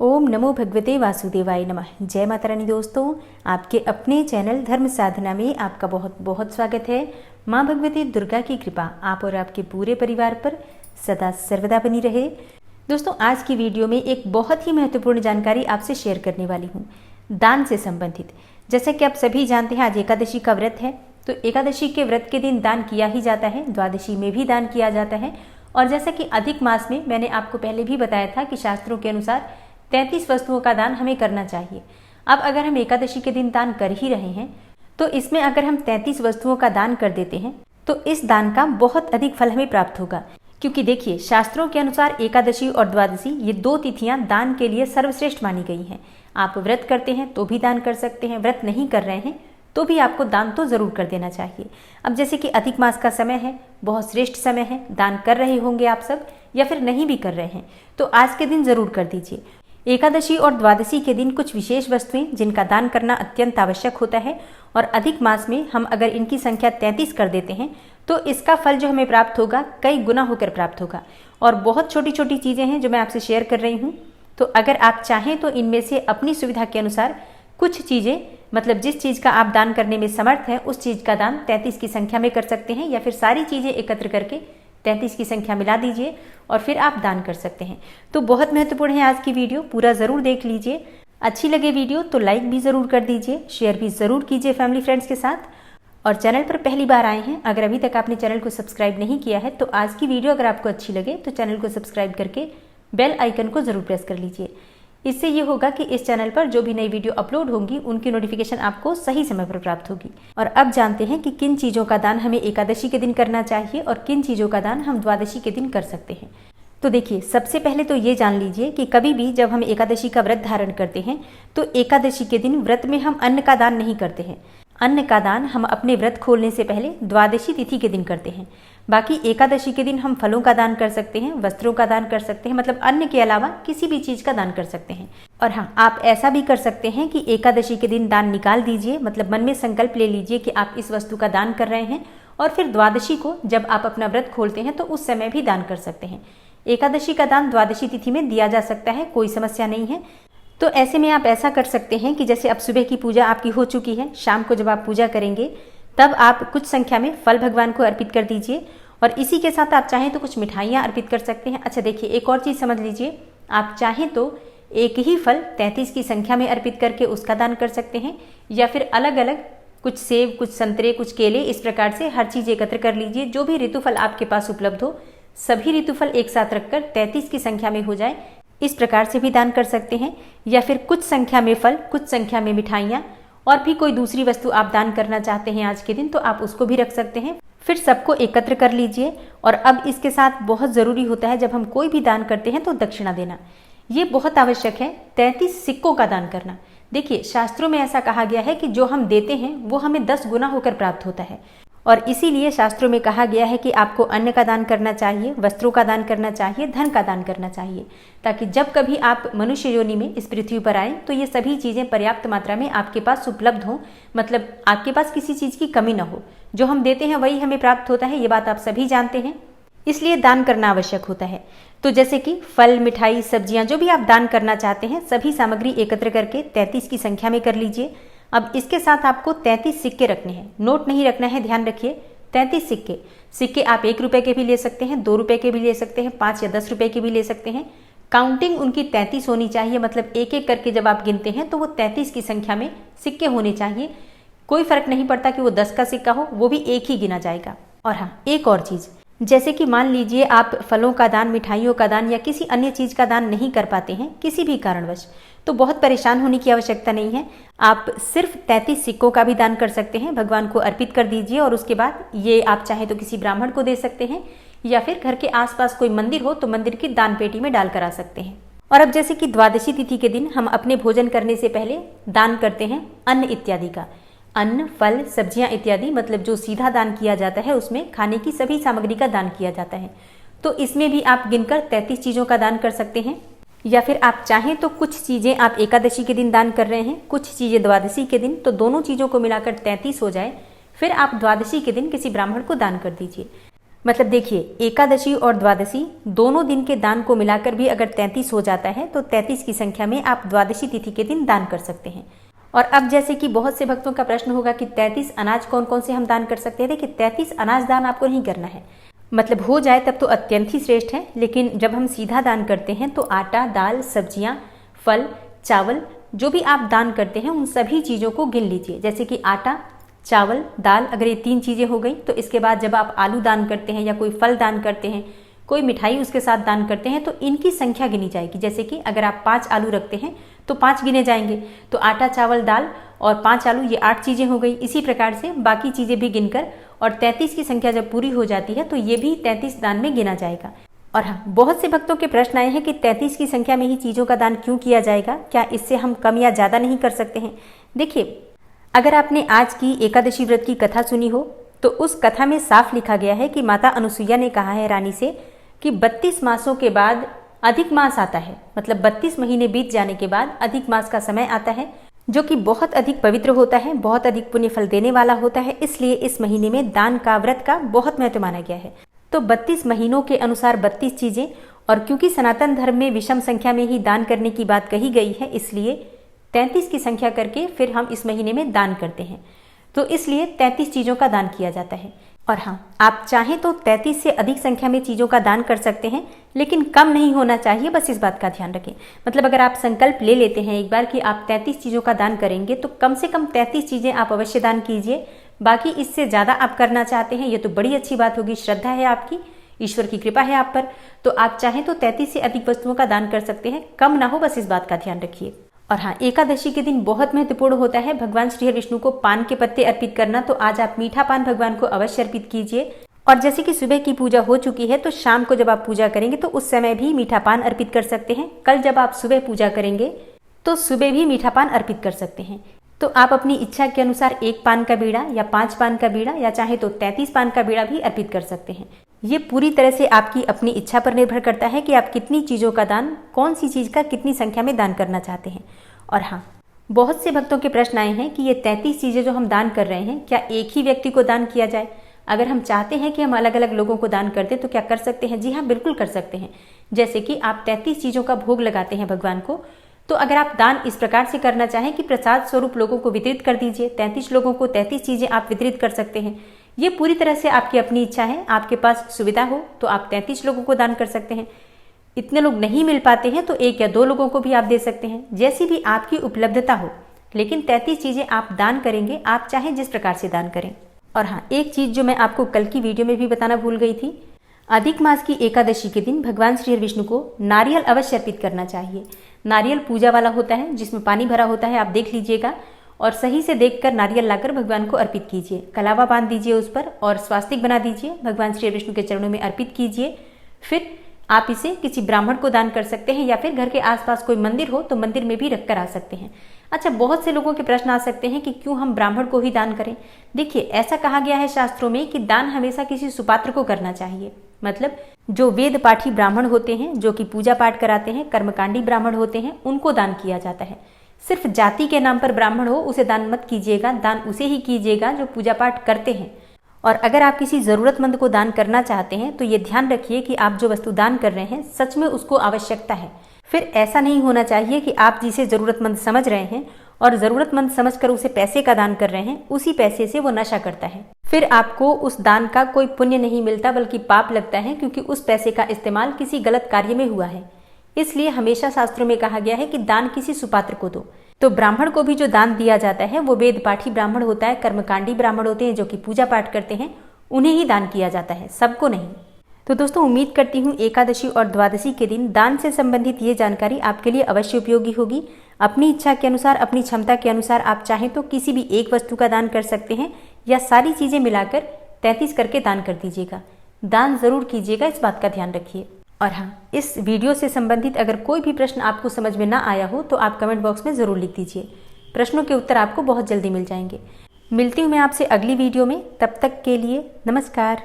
ओम नमो भगवते वासुदेवाय नमः। जय माता रानी दोस्तों, आपके अपने चैनल धर्म साधना में आपका बहुत बहुत स्वागत है। माँ भगवती दुर्गा की कृपा आप और आपके पूरे परिवार पर सदा सर्वदा बनी रहे। दोस्तों, आज की वीडियो में एक बहुत ही महत्वपूर्ण जानकारी आपसे शेयर करने वाली हूँ, दान से संबंधित। जैसे कि आप सभी जानते हैं, आज एकादशी का व्रत है, तो एकादशी के व्रत के दिन दान किया ही जाता है, द्वादशी में भी दान किया जाता है। और जैसा कि अधिक मास में मैंने आपको पहले भी बताया था कि शास्त्रों के अनुसार 33 वस्तुओं का दान हमें करना चाहिए। अब अगर हम एकादशी के दिन दान कर ही रहे हैं, तो इसमें अगर हम 33 वस्तुओं का दान कर देते हैं तो इस दान का बहुत अधिक फल हमें प्राप्त होगा। क्योंकि देखिए, शास्त्रों के अनुसार एकादशी और द्वादशी ये दो तिथियां दान के लिए सर्वश्रेष्ठ मानी गई हैं। आप व्रत करते हैं तो भी दान कर सकते हैं, व्रत नहीं कर रहे हैं तो भी आपको दान तो जरूर कर देना चाहिए। अब जैसे कि अधिक मास का समय है, बहुत श्रेष्ठ समय है, दान कर रहे होंगे आप सब या फिर नहीं भी कर रहे हैं, तो आज के दिन जरूर कर दीजिए। एकादशी और द्वादशी के दिन कुछ विशेष वस्तुएं जिनका दान करना अत्यंत आवश्यक होता है, और अधिक मास में हम अगर इनकी संख्या 33 कर देते हैं तो इसका फल जो हमें प्राप्त होगा कई गुना होकर प्राप्त होगा। और बहुत छोटी छोटी चीज़ें हैं जो मैं आपसे शेयर कर रही हूँ, तो अगर आप चाहें तो इनमें से अपनी सुविधा के अनुसार कुछ चीज़ें, मतलब जिस चीज़ का आप दान करने में समर्थ हैं उस चीज़ का दान 33 की संख्या में कर सकते हैं, या फिर सारी चीज़ें एकत्र करके 33 की संख्या मिला दीजिए और फिर आप दान कर सकते हैं। तो बहुत महत्वपूर्ण है आज की वीडियो, पूरा ज़रूर देख लीजिए। अच्छी लगे वीडियो तो लाइक भी ज़रूर कर दीजिए, शेयर भी ज़रूर कीजिए फैमिली फ्रेंड्स के साथ। और चैनल पर पहली बार आए हैं, अगर अभी तक आपने चैनल को सब्सक्राइब नहीं किया है तो आज की वीडियो अगर आपको अच्छी लगे तो चैनल को सब्सक्राइब करके बेल आइकन को ज़रूर प्रेस कर लीजिए। इससे ये होगा कि इस चैनल पर जो भी नई वीडियो अपलोड होंगी उनकी नोटिफिकेशन आपको सही समय पर प्राप्त होगी। और अब जानते हैं कि किन चीज़ों का दान हमें एकादशी के दिन करना चाहिए और किन चीज़ों का दान हम द्वादशी के दिन कर सकते हैं। तो देखिए, सबसे पहले तो ये जान लीजिए कि कभी भी जब हम एकादशी का व्रत धारण करते हैं तो एकादशी के दिन व्रत में हम अन्न का दान नहीं करते हैं। अन्न का दान हम अपने व्रत खोलने से पहले द्वादशी तिथि के दिन करते हैं। बाकी एकादशी के दिन हम फलों का दान कर सकते हैं, वस्त्रों का दान कर सकते हैं, मतलब अन्न के अलावा किसी भी चीज़ का दान कर सकते हैं। और हाँ, आप ऐसा भी कर सकते हैं कि एकादशी के दिन दान निकाल दीजिए, मतलब मन में संकल्प ले लीजिए कि आप इस वस्तु का दान कर रहे हैं, और फिर द्वादशी को जब आप अपना व्रत खोलते हैं तो उस समय भी दान कर सकते हैं। एकादशी का दान द्वादशी तिथि में दिया जा सकता है, कोई समस्या नहीं है। तो ऐसे में आप ऐसा कर सकते हैं कि जैसे अब सुबह की पूजा आपकी हो चुकी है, शाम को जब आप पूजा करेंगे तब आप कुछ संख्या में फल भगवान को अर्पित कर दीजिए, और इसी के साथ आप चाहें तो कुछ मिठाइयाँ अर्पित कर सकते हैं। अच्छा देखिए, एक और चीज़ समझ लीजिए, आप चाहें तो एक ही फल 33 की संख्या में अर्पित करके उसका दान कर सकते हैं, या फिर अलग अलग कुछ सेब, कुछ संतरे, कुछ केले, इस प्रकार से हर चीज़ एकत्र कर लीजिए। जो भी ऋतुफल आपके पास उपलब्ध हो सभी ऋतुफल एक साथ रखकर 33 की संख्या में हो जाए, इस प्रकार से भी दान कर सकते हैं। या फिर कुछ संख्या में फल, कुछ संख्या में मिठाइयाँ, और भी कोई दूसरी वस्तु आप दान करना चाहते हैं आज के दिन तो आप उसको भी रख सकते हैं। फिर सबको एकत्र कर लीजिए। और अब इसके साथ बहुत ज़रूरी होता है, जब हम कोई भी दान करते हैं तो दक्षिणा देना, ये बहुत आवश्यक है। 33 सिक्कों का दान करना। देखिए, शास्त्रों में ऐसा कहा गया है कि जो हम देते हैं वो हमें 10 गुना होकर प्राप्त होता है, और इसीलिए शास्त्रों में कहा गया है कि आपको अन्न का दान करना चाहिए, वस्त्रों का दान करना चाहिए, धन का दान करना चाहिए, ताकि जब कभी आप मनुष्य योनि में इस पृथ्वी पर आए तो ये सभी चीज़ें पर्याप्त मात्रा में आपके पास उपलब्ध हों, मतलब आपके पास किसी चीज़ की कमी ना हो। जो हम देते हैं वही हमें प्राप्त होता है, ये बात आप सभी जानते हैं, इसलिए दान करना आवश्यक होता है। तो जैसे कि फल, मिठाई, सब्जियां, जो भी आप दान करना चाहते हैं सभी सामग्री एकत्र करके 33 की संख्या में कर लीजिए। अब इसके साथ आपको 33 सिक्के रखने हैं, नोट नहीं रखना है, ध्यान रखिए। 33 सिक्के आप 1 रुपए के भी ले सकते हैं, 2 रुपए के भी ले सकते हैं, 5 या 10 रुपए के भी ले सकते हैं। काउंटिंग उनकी 33 होनी चाहिए, मतलब एक एक करके जब आप गिनते हैं तो वो 33 की संख्या में सिक्के होने चाहिए। कोई फर्क नहीं पड़ता कि वो 10 का सिक्का हो, वो भी एक ही गिना जाएगा। और हाँ, एक और चीज़, जैसे कि मान लीजिए आप फलों का दान, मिठाइयों का दान या किसी अन्य चीज़ का दान नहीं कर पाते हैं किसी भी कारणवश, तो बहुत परेशान होने की आवश्यकता नहीं है। आप सिर्फ 33 सिक्कों का भी दान कर सकते हैं, भगवान को अर्पित कर दीजिए, और उसके बाद ये आप चाहे तो किसी ब्राह्मण को दे सकते हैं, या फिर घर के आसपास कोई मंदिर हो तो मंदिर की दान पेटी में डाल कर आ सकते हैं। और अब जैसे कि द्वादशी तिथि के दिन हम अपने भोजन करने से पहले दान करते हैं अन्न इत्यादि का। अन्न, फल, सब्जियां इत्यादि, मतलब जो सीधा दान किया जाता है उसमें खाने की सभी सामग्री का दान किया जाता है। तो इसमें भी आप गिनकर 33 चीज़ों का दान कर सकते हैं, या फिर आप चाहें तो कुछ चीज़ें आप एकादशी के दिन दान कर रहे हैं, कुछ चीज़ें द्वादशी के दिन, तो दोनों चीज़ों को मिलाकर 33 हो जाए, फिर आप द्वादशी के दिन किसी ब्राह्मण को दान कर दीजिए। मतलब देखिए, एकादशी और द्वादशी दोनों दिन के दान को मिलाकर भी अगर 33 हो जाता है तो 33 की संख्या में आप द्वादशी तिथि के दिन दान कर सकते हैं। और अब जैसे कि बहुत से भक्तों का प्रश्न होगा कि 33 अनाज कौन कौन से हम दान कर सकते हैं। देखिए, 33 अनाज दान आपको नहीं करना है, मतलब हो जाए तब तो अत्यंत ही श्रेष्ठ है, लेकिन जब हम सीधा दान करते हैं तो आटा, दाल, सब्जियां, फल, चावल, जो भी आप दान करते हैं उन सभी चीज़ों को गिन लीजिए। जैसे कि आटा, चावल, दाल, अगर ये 3 चीज़ें हो गई तो इसके बाद जब आप आलू दान करते हैं या कोई फल दान करते हैं, कोई मिठाई उसके साथ दान करते हैं, तो इनकी संख्या गिनी जाएगी। जैसे कि अगर आप 5 आलू रखते हैं तो 5 गिने जाएंगे, तो आटा, चावल, दाल और 5 आलू, ये 8 चीज़ें हो गई। इसी प्रकार से बाकी चीज़ें भी गिनकर, और 33 की संख्या जब पूरी हो जाती है तो ये भी 33 दान में गिना जाएगा। और हाँ, बहुत से भक्तों के प्रश्न आए हैं कि 33 की संख्या में ही चीज़ों का दान क्यों किया जाएगा, क्या इससे हम कम या ज़्यादा नहीं कर सकते हैं। देखिए, अगर आपने आज की एकादशी व्रत की कथा सुनी हो तो उस कथा में साफ लिखा गया है कि माता अनुसुईया ने कहा है रानी से कि 32 मासों के बाद अधिक मास आता है, मतलब 32 महीने बीत जाने के बाद अधिक मास का समय आता है, जो कि बहुत अधिक पवित्र होता है, बहुत अधिक पुण्य फल देने वाला होता है। इसलिए इस महीने में दान का, व्रत का बहुत महत्व माना गया है। तो 32 महीनों के अनुसार 32 चीजें, और क्योंकि सनातन धर्म में विषम संख्या में ही दान करने की बात कही गई है, इसलिए 33 की संख्या करके फिर हम इस महीने में दान करते हैं। तो इसलिए 33 चीज़ों का दान किया जाता है। और हाँ, आप चाहें तो 33 से अधिक संख्या में चीज़ों का दान कर सकते हैं, लेकिन कम नहीं होना चाहिए, बस इस बात का ध्यान रखें। मतलब अगर आप संकल्प ले लेते हैं एक बार कि आप 33 चीज़ों का दान करेंगे, तो कम से कम 33 चीज़ें आप अवश्य दान कीजिए। बाकी इससे ज़्यादा आप करना चाहते हैं, ये तो बड़ी अच्छी बात होगी, श्रद्धा है आपकी, ईश्वर की कृपा है आप पर, तो आप चाहें तो 33 से अधिक वस्तुओं का दान कर सकते हैं, कम ना हो, बस इस बात का ध्यान रखिए। और हाँ, एकादशी के दिन बहुत महत्वपूर्ण होता है भगवान श्री विष्णु को पान के पत्ते अर्पित करना। तो आज आप मीठा पान भगवान को अवश्य अर्पित कीजिए। और जैसे कि सुबह की पूजा हो चुकी है, तो शाम को जब आप पूजा करेंगे तो उस समय भी मीठा पान अर्पित कर सकते हैं। कल जब आप सुबह पूजा करेंगे तो सुबह भी मीठा पान अर्पित कर सकते हैं। तो आप अपनी इच्छा के अनुसार 1 पान का बीड़ा या 5 पान का बीड़ा या चाहे तो 33 पान का बीड़ा भी अर्पित कर सकते हैं। ये पूरी तरह से आपकी अपनी इच्छा पर निर्भर करता है कि आप कितनी चीज़ों का दान, कौन सी चीज़ का कितनी संख्या में दान करना चाहते हैं। और हाँ, बहुत से भक्तों के प्रश्न आए हैं कि ये 33 चीज़ें जो हम दान कर रहे हैं, क्या एक ही व्यक्ति को दान किया जाए? अगर हम चाहते हैं कि हम अलग अलग लोगों को दान कर दें तो क्या कर सकते हैं? जी हाँ, बिल्कुल कर सकते हैं। जैसे कि आप 33 चीज़ों का भोग लगाते हैं भगवान को, तो अगर आप दान इस प्रकार से करना चाहें कि प्रसाद स्वरूप लोगों को वितरित कर दीजिए, 33 लोगों को 33 चीज़ें आप वितरित कर सकते हैं। ये पूरी तरह से आपकी अपनी इच्छा है। आपके पास सुविधा हो तो आप 33 लोगों को दान कर सकते हैं। इतने लोग नहीं मिल पाते हैं तो 1 या 2 लोगों को भी आप दे सकते हैं, जैसी भी आपकी उपलब्धता हो। लेकिन 33 चीज़ें आप दान करेंगे, आप चाहें जिस प्रकार से दान करें। और हाँ, एक चीज़ जो मैं आपको कल की वीडियो में भी बताना भूल गई थी, अधिक मास की एकादशी के दिन भगवान श्री विष्णु को नारियल अवश्य अर्पित करना चाहिए। नारियल पूजा वाला होता है, जिसमें पानी भरा होता है, आप देख लीजिएगा और सही से देखकर नारियल लाकर भगवान को अर्पित कीजिए। कलावा बांध दीजिए उस पर और स्वास्तिक बना दीजिए, भगवान श्री विष्णु के चरणों में अर्पित कीजिए। फिर आप इसे किसी ब्राह्मण को दान कर सकते हैं या फिर घर के आसपास कोई मंदिर हो तो मंदिर में भी रखकर आ सकते हैं। अच्छा, बहुत से लोगों के प्रश्न आ सकते हैं कि क्यों हम ब्राह्मण को ही दान करें। देखिए, ऐसा कहा गया है शास्त्रों में कि दान हमेशा किसी सुपात्र को करना चाहिए। मतलब जो वेद पाठी ब्राह्मण होते हैं, जो कि पूजा पाठ कराते हैं, कर्मकांडी ब्राह्मण होते हैं, उनको दान किया जाता है। सिर्फ जाति के नाम पर ब्राह्मण हो उसे दान मत कीजिएगा, दान उसे ही कीजिएगा जो पूजा पाठ करते हैं। और अगर आप किसी ज़रूरतमंद को दान करना चाहते हैं तो ये ध्यान रखिए कि आप जो वस्तु दान कर रहे हैं सच में उसको आवश्यकता है। फिर ऐसा नहीं होना चाहिए कि आप जिसे ज़रूरतमंद समझ रहे हैं और ज़रूरतमंद समझकर उसे पैसे का दान कर रहे हैं, उसी पैसे से वो नशा करता है। फिर आपको उस दान का कोई पुण्य नहीं मिलता बल्कि पाप लगता है, क्योंकि उस पैसे का इस्तेमाल किसी गलत कार्य में हुआ है। इसलिए हमेशा शास्त्रों में कहा गया है कि दान किसी सुपात्र को दो। तो ब्राह्मण को भी जो दान दिया जाता है वो वेद पाठी ब्राह्मण होता है, कर्मकांडी ब्राह्मण होते हैं जो कि पूजा पाठ करते हैं, उन्हें ही दान किया जाता है, सबको नहीं। तो दोस्तों, उम्मीद करती हूँ एकादशी और द्वादशी के दिन दान से संबंधित ये जानकारी आपके लिए अवश्य उपयोगी होगी। अपनी इच्छा के अनुसार, अपनी क्षमता के अनुसार आप चाहें तो किसी भी एक वस्तु का दान कर सकते हैं या सारी चीज़ें मिलाकर 33 करके दान कर दीजिएगा। दान जरूर कीजिएगा, इस बात का ध्यान रखिए। और हाँ, इस वीडियो से संबंधित अगर कोई भी प्रश्न आपको समझ में ना आया हो तो आप कमेंट बॉक्स में ज़रूर लिख दीजिए। प्रश्नों के उत्तर आपको बहुत जल्दी मिल जाएंगे। मिलती हूँ मैं आपसे अगली वीडियो में, तब तक के लिए नमस्कार।